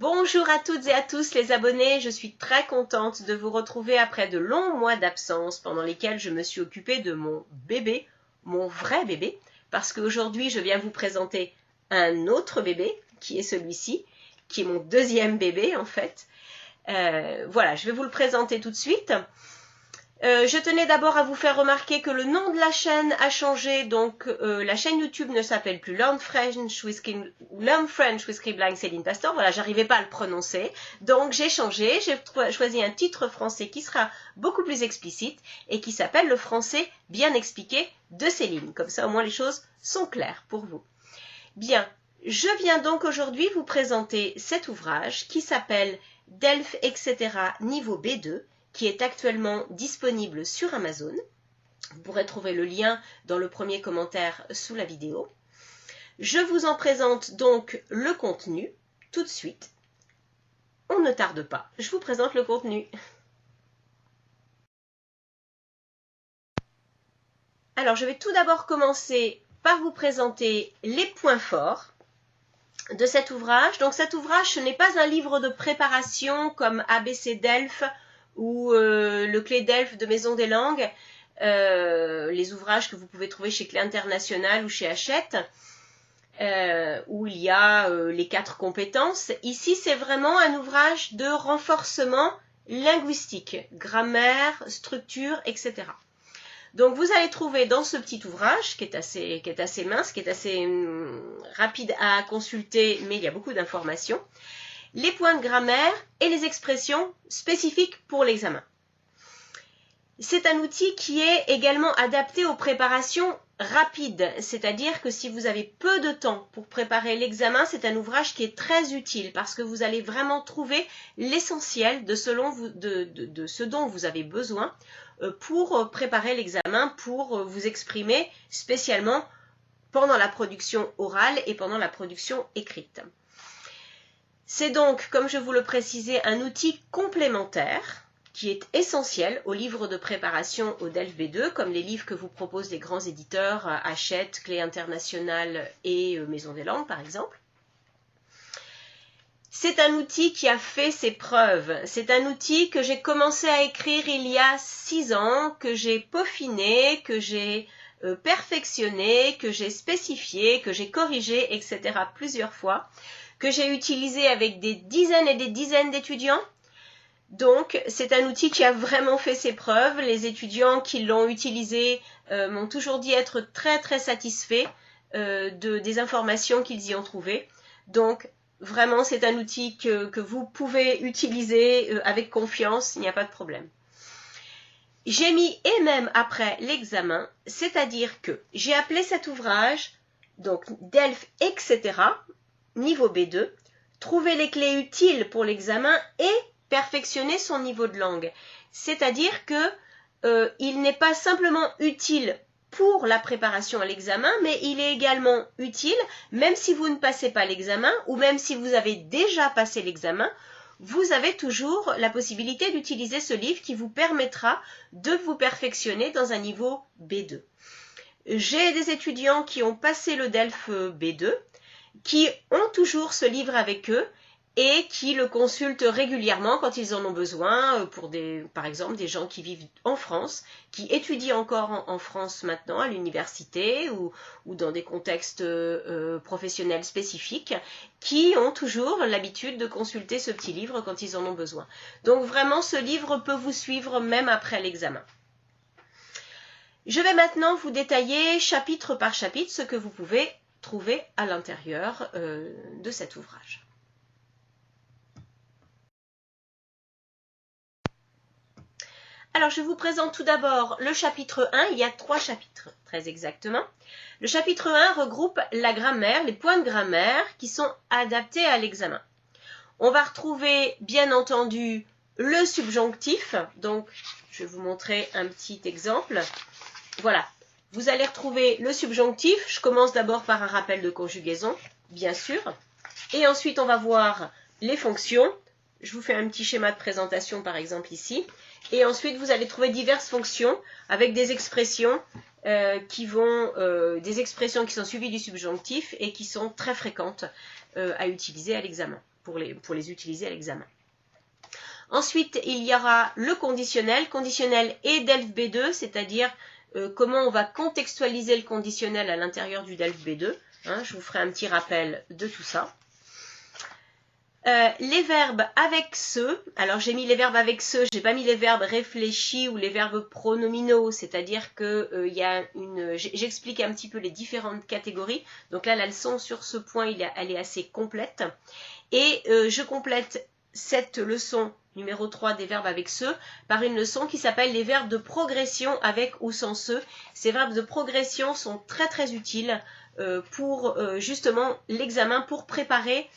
Bonjour à toutes et à tous les abonnés, je suis très contente de vous retrouver après de longs mois d'absence pendant lesquels je me suis occupée de mon bébé, mon vrai bébé, parce qu'aujourd'hui je viens vous présenter un autre bébé, qui est celui-ci, qui est mon deuxième bébé en fait. Voilà, je vais vous le présenter tout de suite. Je tenais d'abord à vous faire remarquer que le nom de la chaîne a changé, donc la chaîne YouTube ne s'appelle plus Learn French with Scribling Céline Pastor, voilà, j'arrivais pas à le prononcer, donc j'ai changé, j'ai choisi un titre français qui sera beaucoup plus explicite et qui s'appelle Le français bien expliqué de Céline, comme ça au moins les choses sont claires pour vous. Bien, je viens donc aujourd'hui vous présenter cet ouvrage qui s'appelle Delphes, etc. niveau B2, qui est actuellement disponible sur Amazon. Vous pourrez trouver le lien dans le premier commentaire sous la vidéo. Je vous en présente donc le contenu tout de suite. On ne tarde pas, je vous présente le contenu. Alors, je vais tout d'abord commencer par vous présenter les points forts de cet ouvrage. Donc cet ouvrage, ce n'est pas un livre de préparation comme ABC Delphes ou le Clé Delphes de Maison des Langues, les ouvrages que vous pouvez trouver chez Clé International ou chez Hachette, où il y a les 4 compétences. Ici, c'est vraiment un ouvrage de renforcement linguistique, grammaire, structure, etc. Donc vous allez trouver dans ce petit ouvrage, qui est assez mince, qui est assez rapide à consulter, mais il y a beaucoup d'informations, les points de grammaire et les expressions spécifiques pour l'examen. C'est un outil qui est également adapté aux préparations rapides, c'est-à-dire que si vous avez peu de temps pour préparer l'examen, c'est un ouvrage qui est très utile parce que vous allez vraiment trouver l'essentiel de ce dont vous avez besoin pour préparer l'examen, pour vous exprimer spécialement pendant la production orale et pendant la production écrite. C'est donc, comme je vous le précisais, un outil complémentaire qui est essentiel aux livres de préparation au Delphes B2, comme les livres que vous proposent les grands éditeurs, Hachette, Clé International et Maison des Langues, par exemple. C'est un outil qui a fait ses preuves. C'est un outil que j'ai commencé à écrire il y a 6 ans, que j'ai peaufiné, que j'ai perfectionné, que j'ai spécifié, que j'ai corrigé, etc. plusieurs fois, que j'ai utilisé avec des dizaines et des dizaines d'étudiants. Donc, c'est un outil qui a vraiment fait ses preuves. Les étudiants qui l'ont utilisé m'ont toujours dit être très très satisfaits des informations qu'ils y ont trouvées. Donc, vraiment, c'est un outil que vous pouvez utiliser avec confiance, il n'y a pas de problème. J'ai mis « et même après l'examen », c'est-à-dire que j'ai appelé cet ouvrage, donc Delphes, etc., niveau B2, trouver les clés utiles pour l'examen et perfectionner son niveau de langue. C'est-à-dire que il n'est pas simplement utile pour la préparation à l'examen, mais il est également utile, même si vous ne passez pas l'examen, ou même si vous avez déjà passé l'examen, vous avez toujours la possibilité d'utiliser ce livre qui vous permettra de vous perfectionner dans un niveau B2. J'ai des étudiants qui ont passé le Delphes B2, qui ont toujours ce livre avec eux et qui le consultent régulièrement quand ils en ont besoin, pour par exemple des gens qui vivent en France, qui étudient encore en France maintenant à l'université ou dans des contextes professionnels spécifiques, qui ont toujours l'habitude de consulter ce petit livre quand ils en ont besoin. Donc vraiment, ce livre peut vous suivre même après l'examen. Je vais maintenant vous détailler chapitre par chapitre ce que vous pouvez trouver à l'intérieur de cet ouvrage. Alors, je vous présente tout d'abord le chapitre 1. Il y a 3 chapitres, très exactement. Le chapitre 1 regroupe la grammaire, les points de grammaire qui sont adaptés à l'examen. On va retrouver, bien entendu, le subjonctif. Donc, je vais vous montrer un petit exemple. Voilà. Vous allez retrouver le subjonctif. Je commence d'abord par un rappel de conjugaison, bien sûr. Et ensuite, on va voir les fonctions. Je vous fais un petit schéma de présentation, par exemple, ici. Et ensuite, vous allez trouver diverses fonctions avec des expressions des expressions qui sont suivies du subjonctif et qui sont très fréquentes à utiliser à l'examen. pour les utiliser à l'examen. Ensuite, il y aura le conditionnel et DELF B2, c'est-à-dire comment on va contextualiser le conditionnel à l'intérieur du DELF B2. Hein, je vous ferai un petit rappel de tout ça. Les verbes avec ce, alors j'ai mis les verbes avec ce, j'ai pas mis les verbes réfléchis ou les verbes pronominaux, c'est-à-dire que j'explique un petit peu les différentes catégories. Donc là, la leçon sur ce point, elle est assez complète. Et je complète cette leçon numéro 3 des verbes avec ce par une leçon qui s'appelle les verbes de progression avec ou sans ce. Ces verbes de progression sont très très utiles pour justement l'examen, pour préparer,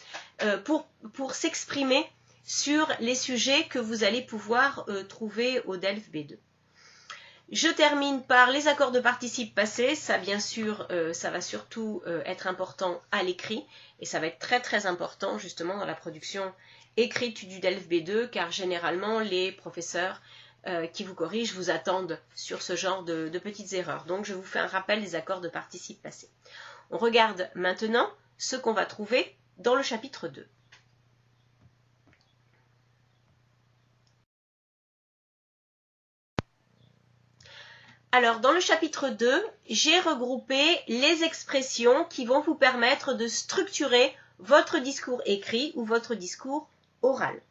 pour s'exprimer sur les sujets que vous allez pouvoir trouver au DELF B2. Je termine par les accords de participe passé. Ça, bien sûr, ça va surtout être important à l'écrit et ça va être très très important justement dans la production écrite du DELF B2 car généralement les professeurs qui vous corrigent vous attendent sur ce genre de petites erreurs. Donc je vous fais un rappel des accords de participe passé. On regarde maintenant ce qu'on va trouver dans le chapitre 2. Alors, dans le chapitre 2, j'ai regroupé les expressions qui vont vous permettre de structurer votre discours écrit ou votre discours oral.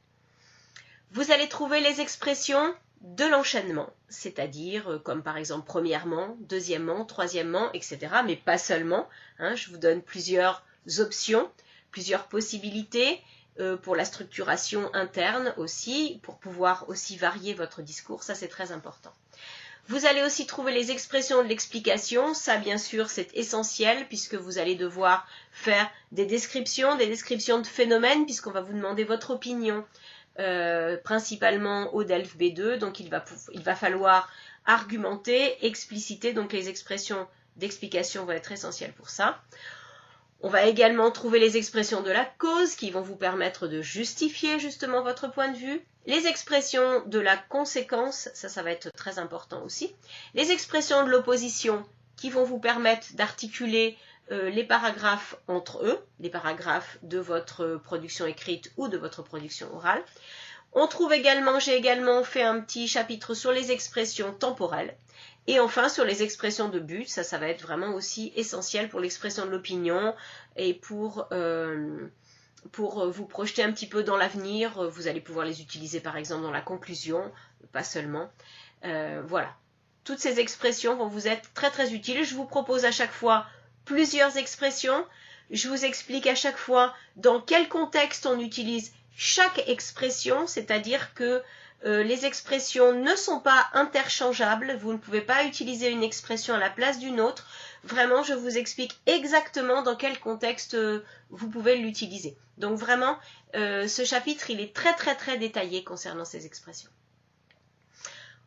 Vous allez trouver les expressions de l'enchaînement, c'est-à-dire comme par exemple premièrement, deuxièmement, troisièmement, etc. Mais pas seulement. Hein, je vous donne plusieurs options, plusieurs possibilités pour la structuration interne aussi, pour pouvoir aussi varier votre discours. Ça, c'est très important. Vous allez aussi trouver les expressions de l'explication. Ça, bien sûr, c'est essentiel puisque vous allez devoir faire des descriptions de phénomènes puisqu'on va vous demander votre opinion principalement au DELF B2. Donc, il va falloir argumenter, expliciter. Donc, les expressions d'explication vont être essentielles pour ça. On va également trouver les expressions de la cause qui vont vous permettre de justifier justement votre point de vue. Les expressions de la conséquence, ça va être très important aussi. Les expressions de l'opposition qui vont vous permettre d'articuler les paragraphes entre eux, les paragraphes de votre production écrite ou de votre production orale. On trouve également, j'ai également fait un petit chapitre sur les expressions temporelles. Et enfin, sur les expressions de but, ça va être vraiment aussi essentiel pour l'expression de l'opinion et pour vous projeter un petit peu dans l'avenir. Vous allez pouvoir les utiliser par exemple dans la conclusion, pas seulement. Voilà. Toutes ces expressions vont vous être très très utiles. Je vous propose à chaque fois plusieurs expressions. Je vous explique à chaque fois dans quel contexte on utilise chaque expression, c'est-à-dire que les expressions ne sont pas interchangeables, vous ne pouvez pas utiliser une expression à la place d'une autre. Vraiment, je vous explique exactement dans quel contexte vous pouvez l'utiliser. Donc vraiment, ce chapitre, il est très très très détaillé concernant ces expressions.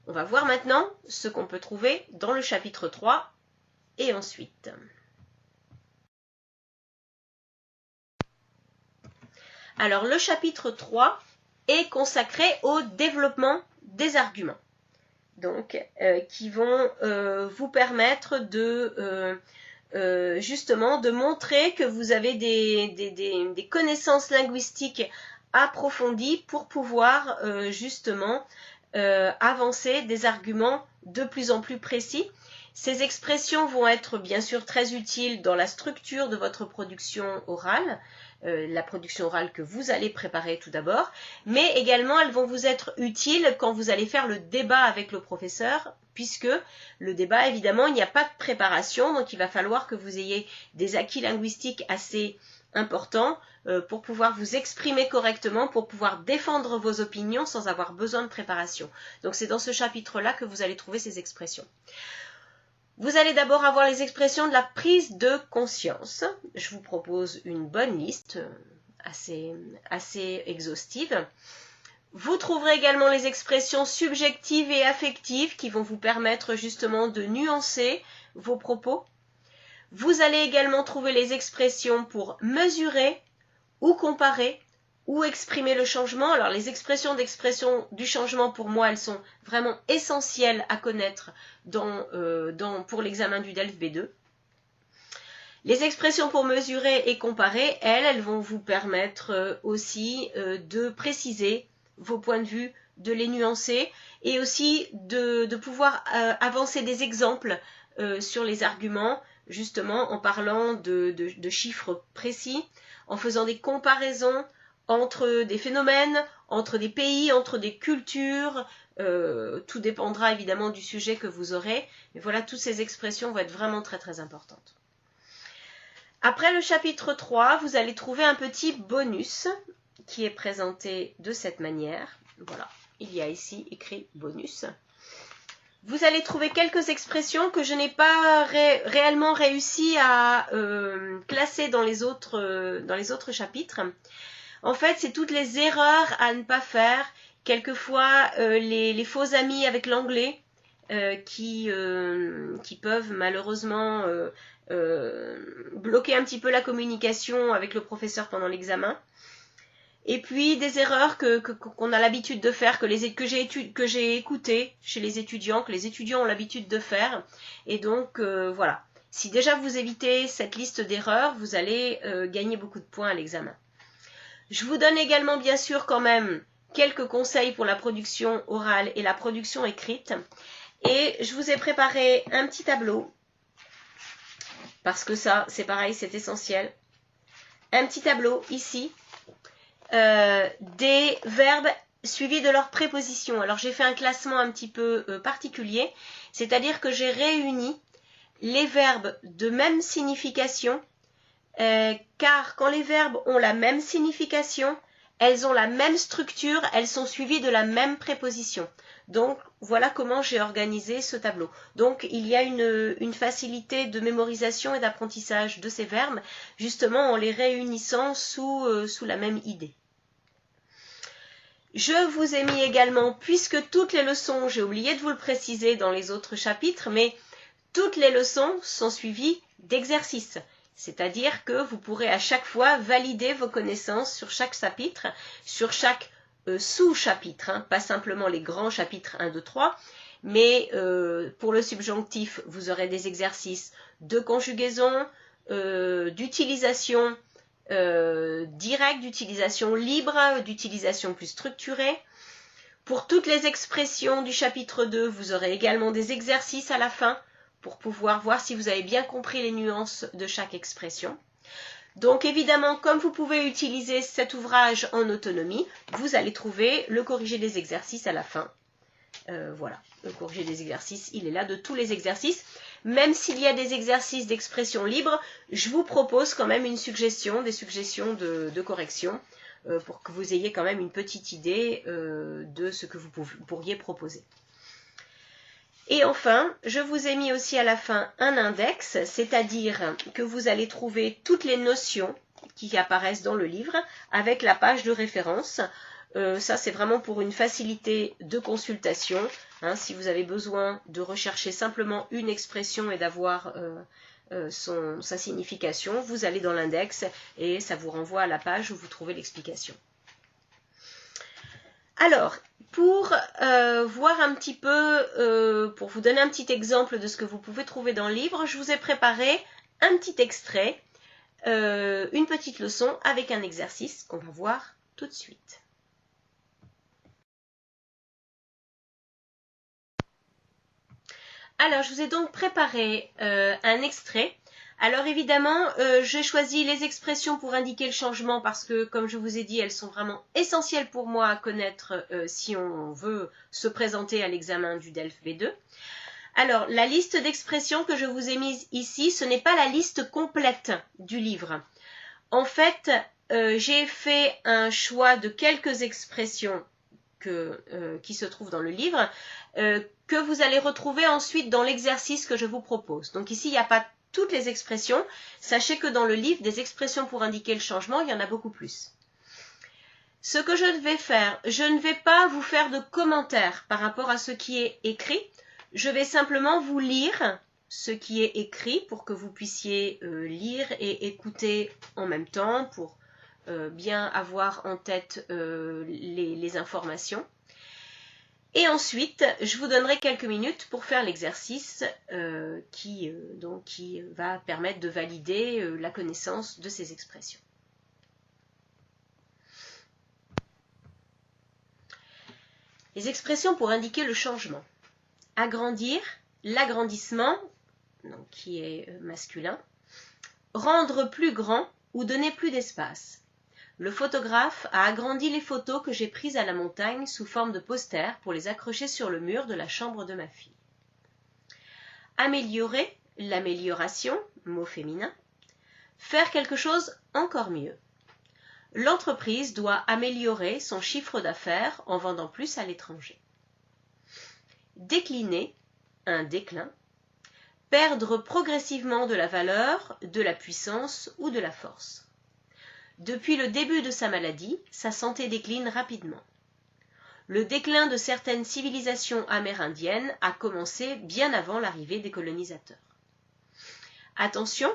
On va voir maintenant ce qu'on peut trouver dans le chapitre 3 et ensuite. Alors, le chapitre 3 est consacré au développement des arguments, donc qui vont vous permettre de justement de montrer que vous avez des connaissances linguistiques approfondies pour pouvoir justement avancer des arguments de plus en plus précis. Ces expressions vont être bien sûr très utiles dans la structure de votre production orale, la production orale que vous allez préparer tout d'abord, mais également elles vont vous être utiles quand vous allez faire le débat avec le professeur, puisque le débat, évidemment, il n'y a pas de préparation, donc il va falloir que vous ayez des acquis linguistiques assez importants pour pouvoir vous exprimer correctement, pour pouvoir défendre vos opinions sans avoir besoin de préparation. Donc c'est dans ce chapitre-là que vous allez trouver ces expressions. Vous allez d'abord avoir les expressions de la prise de conscience. Je vous propose une bonne liste assez exhaustive. Vous trouverez également les expressions subjectives et affectives qui vont vous permettre justement de nuancer vos propos. Vous allez également trouver les expressions pour mesurer ou comparer ou exprimer le changement. Alors les expressions d'expression du changement, pour moi, elles sont vraiment essentielles à connaître pour l'examen du DELF B2. Les expressions pour mesurer et comparer, elles vont vous permettre aussi de préciser vos points de vue, de les nuancer et aussi de pouvoir avancer des exemples sur les arguments, justement en parlant de chiffres précis, en faisant des comparaisons entre des phénomènes, entre des pays, entre des cultures. Tout dépendra évidemment du sujet que vous aurez. Mais voilà, toutes ces expressions vont être vraiment très très importantes. Après le chapitre 3, vous allez trouver un petit bonus qui est présenté de cette manière. Voilà, il y a ici écrit bonus. Vous allez trouver quelques expressions que je n'ai pas réellement réussi à classer dans les autres chapitres. En fait, c'est toutes les erreurs à ne pas faire. Quelquefois, les faux amis avec l'anglais qui peuvent malheureusement bloquer un petit peu la communication avec le professeur pendant l'examen. Et puis des erreurs qu'on a l'habitude de faire, que j'ai écoutées chez les étudiants, que les étudiants ont l'habitude de faire. Et donc voilà, si déjà vous évitez cette liste d'erreurs, vous allez gagner beaucoup de points à l'examen. Je vous donne également bien sûr quand même quelques conseils pour la production orale et la production écrite. Et je vous ai préparé un petit tableau, parce que ça, c'est pareil, c'est essentiel. Un petit tableau ici, des verbes suivis de leurs prépositions. Alors j'ai fait un classement un petit peu particulier, c'est-à-dire que j'ai réuni les verbes de même signification, car quand les verbes ont la même signification, elles ont la même structure, elles sont suivies de la même préposition. Donc voilà comment j'ai organisé ce tableau. Donc il y a une facilité de mémorisation et d'apprentissage de ces verbes, justement en les réunissant sous la même idée. Je vous ai mis également, puisque toutes les leçons, j'ai oublié de vous le préciser dans les autres chapitres, mais toutes les leçons sont suivies d'exercices. C'est-à-dire que vous pourrez à chaque fois valider vos connaissances sur chaque chapitre, sur chaque sous-chapitre, hein, pas simplement les grands chapitres 1, 2, 3, mais pour le subjonctif, vous aurez des exercices de conjugaison, d'utilisation directe, d'utilisation libre, d'utilisation plus structurée. Pour toutes les expressions du chapitre 2, vous aurez également des exercices à la fin pour pouvoir voir si vous avez bien compris les nuances de chaque expression. Donc évidemment, comme vous pouvez utiliser cet ouvrage en autonomie, vous allez trouver le corrigé des exercices à la fin. Voilà, le corrigé des exercices, il est là de tous les exercices. Même s'il y a des exercices d'expression libre, je vous propose quand même des suggestions de correction pour que vous ayez quand même une petite idée de ce que vous pourriez proposer. Et enfin, je vous ai mis aussi à la fin un index, c'est-à-dire que vous allez trouver toutes les notions qui apparaissent dans le livre avec la page de référence. Ça, c'est vraiment pour une facilité de consultation. Hein, si vous avez besoin de rechercher simplement une expression et d'avoir sa signification, vous allez dans l'index et ça vous renvoie à la page où vous trouvez l'explication. Alors, pour voir un petit peu, pour vous donner un petit exemple de ce que vous pouvez trouver dans le livre, je vous ai préparé un petit extrait, une petite leçon avec un exercice qu'on va voir tout de suite. Alors, je vous ai donc préparé un extrait. Alors évidemment, j'ai choisi les expressions pour indiquer le changement parce que, comme je vous ai dit, elles sont vraiment essentielles pour moi à connaître si on veut se présenter à l'examen du DELF B2. Alors, la liste d'expressions que je vous ai mise ici, ce n'est pas la liste complète du livre. En fait, j'ai fait un choix de quelques expressions qui se trouvent dans le livre, que vous allez retrouver ensuite dans l'exercice que je vous propose. Donc ici, il n'y a pas toutes les expressions. Sachez que dans le livre, des expressions pour indiquer le changement, il y en a beaucoup plus. Ce que je vais faire, je ne vais pas vous faire de commentaires par rapport à ce qui est écrit. Je vais simplement vous lire ce qui est écrit pour que vous puissiez lire et écouter en même temps pour bien avoir en tête les informations. Et ensuite, je vous donnerai quelques minutes pour faire l'exercice qui va permettre de valider la connaissance de ces expressions. Les expressions pour indiquer le changement. Agrandir, l'agrandissement, qui est masculin. Rendre plus grand ou donner plus d'espace. Le photographe a agrandi les photos que j'ai prises à la montagne sous forme de posters pour les accrocher sur le mur de la chambre de ma fille. Améliorer, l'amélioration, mot féminin. Faire quelque chose encore mieux. L'entreprise doit améliorer son chiffre d'affaires en vendant plus à l'étranger. Décliner, un déclin. Perdre progressivement de la valeur, de la puissance ou de la force. Depuis le début de sa maladie, sa santé décline rapidement. Le déclin de certaines civilisations amérindiennes a commencé bien avant l'arrivée des colonisateurs. Attention,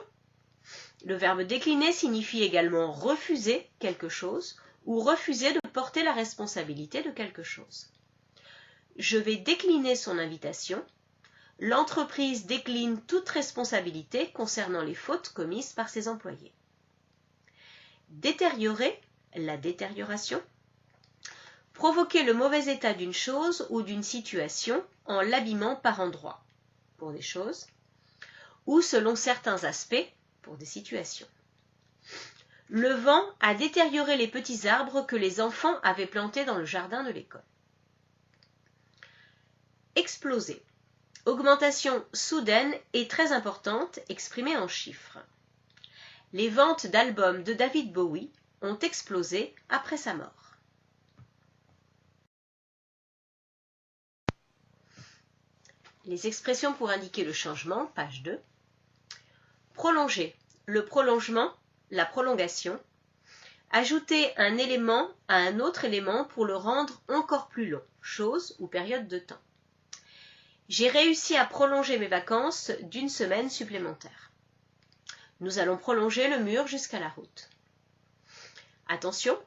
le verbe décliner signifie également refuser quelque chose ou refuser de porter la responsabilité de quelque chose. Je vais décliner son invitation. L'entreprise décline toute responsabilité concernant les fautes commises par ses employés. Détériorer, la détérioration. Provoquer le mauvais état d'une chose ou d'une situation en l'abîmant par endroits, pour des choses, ou selon certains aspects, pour des situations. Le vent a détérioré les petits arbres que les enfants avaient plantés dans le jardin de l'école. Exploser. Augmentation soudaine et très importante exprimée en chiffres. Les ventes d'albums de David Bowie ont explosé après sa mort. Les expressions pour indiquer le changement, page 2. Prolonger, le prolongement, la prolongation. Ajouter un élément à un autre élément pour le rendre encore plus long, chose ou période de temps. J'ai réussi à prolonger mes vacances d'une semaine supplémentaire. Nous allons prolonger le mur jusqu'à la route. Attention,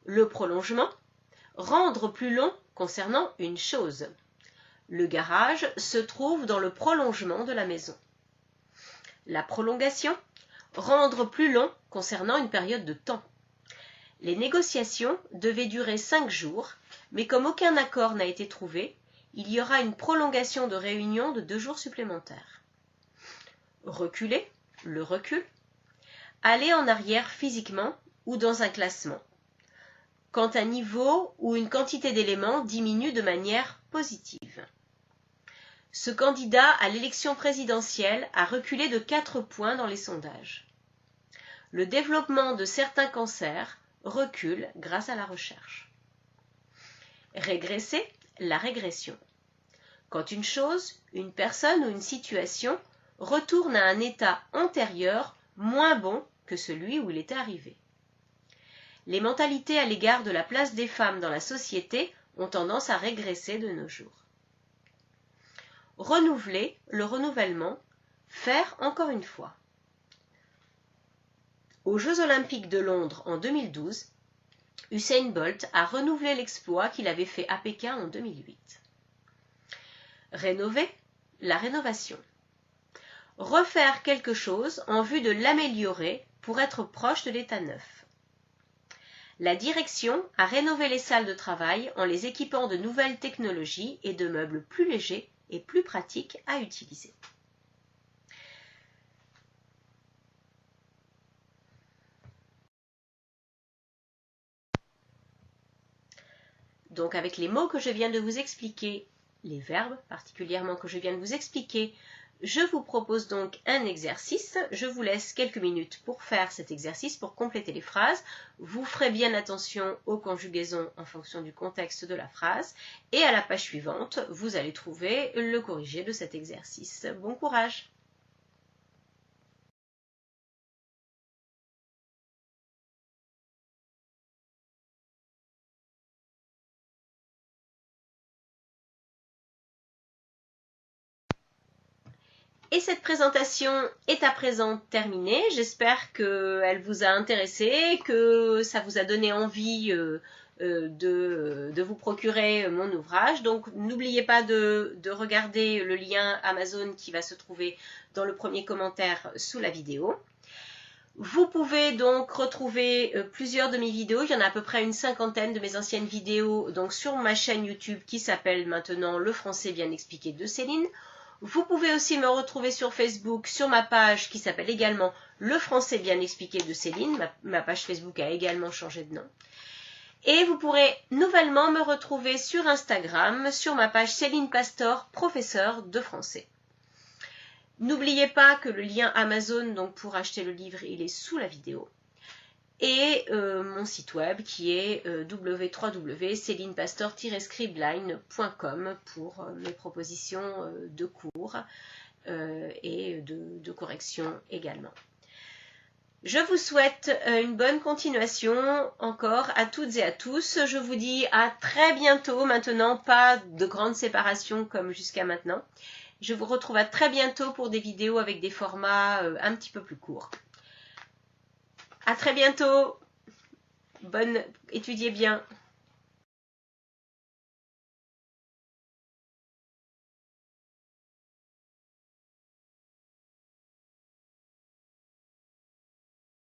le prolongement, rendre plus long concernant une chose. Le garage se trouve dans le prolongement de la maison. La prolongation, rendre plus long concernant une période de temps. Les négociations devaient durer 5 jours, mais comme aucun accord n'a été trouvé, il y aura une prolongation de réunion de 2 jours supplémentaires. Reculer, le recul. Aller en arrière physiquement ou dans un classement. Quand un niveau ou une quantité d'éléments diminue de manière positive. Ce candidat à l'élection présidentielle a reculé de 4 points dans les sondages. Le développement de certains cancers recule grâce à la recherche. Régresser, la régression. Quand une chose, une personne ou une situation retourne à un état antérieur moins bon que celui où il était arrivé. Les mentalités à l'égard de la place des femmes dans la société ont tendance à régresser de nos jours. Renouveler, le renouvellement, faire encore une fois. Aux Jeux Olympiques de Londres en 2012, Usain Bolt a renouvelé l'exploit qu'il avait fait à Pékin en 2008. Rénover, la rénovation. Refaire quelque chose en vue de l'améliorer pour être proche de l'état neuf. La direction a rénové les salles de travail en les équipant de nouvelles technologies et de meubles plus légers et plus pratiques à utiliser. Donc avec les mots que je viens de vous expliquer, les verbes particulièrement que je viens de vous expliquer, je vous propose donc un exercice. Je vous laisse quelques minutes pour faire cet exercice, pour compléter les phrases. Vous ferez bien attention aux conjugaisons en fonction du contexte de la phrase. Et à la page suivante, vous allez trouver le corrigé de cet exercice. Bon courage! Et cette présentation est à présent terminée. J'espère qu'elle vous a intéressé, que ça vous a donné envie de vous procurer mon ouvrage. Donc n'oubliez pas de regarder le lien Amazon qui va se trouver dans le premier commentaire sous la vidéo. Vous pouvez donc retrouver plusieurs de mes vidéos, il y en a à peu près une cinquantaine de mes anciennes vidéos donc sur ma chaîne YouTube qui s'appelle maintenant Le Français bien expliqué de Céline. Vous pouvez aussi me retrouver sur Facebook, sur ma page qui s'appelle également Le Français bien expliqué de Céline. Ma page Facebook a également changé de nom. Et vous pourrez nouvellement me retrouver sur Instagram, sur ma page Céline Pastor, professeure de français. N'oubliez pas que le lien Amazon donc pour acheter le livre, il est sous la vidéo. Et mon site web qui est www.celinepastor-scribline.com pour mes propositions de cours et de correction également. Je vous souhaite une bonne continuation encore à toutes et à tous. Je vous dis à très bientôt. Maintenant, pas de grande séparation comme jusqu'à maintenant. Je vous retrouve à très bientôt pour des vidéos avec des formats un petit peu plus courts. À très bientôt. Étudiez bien.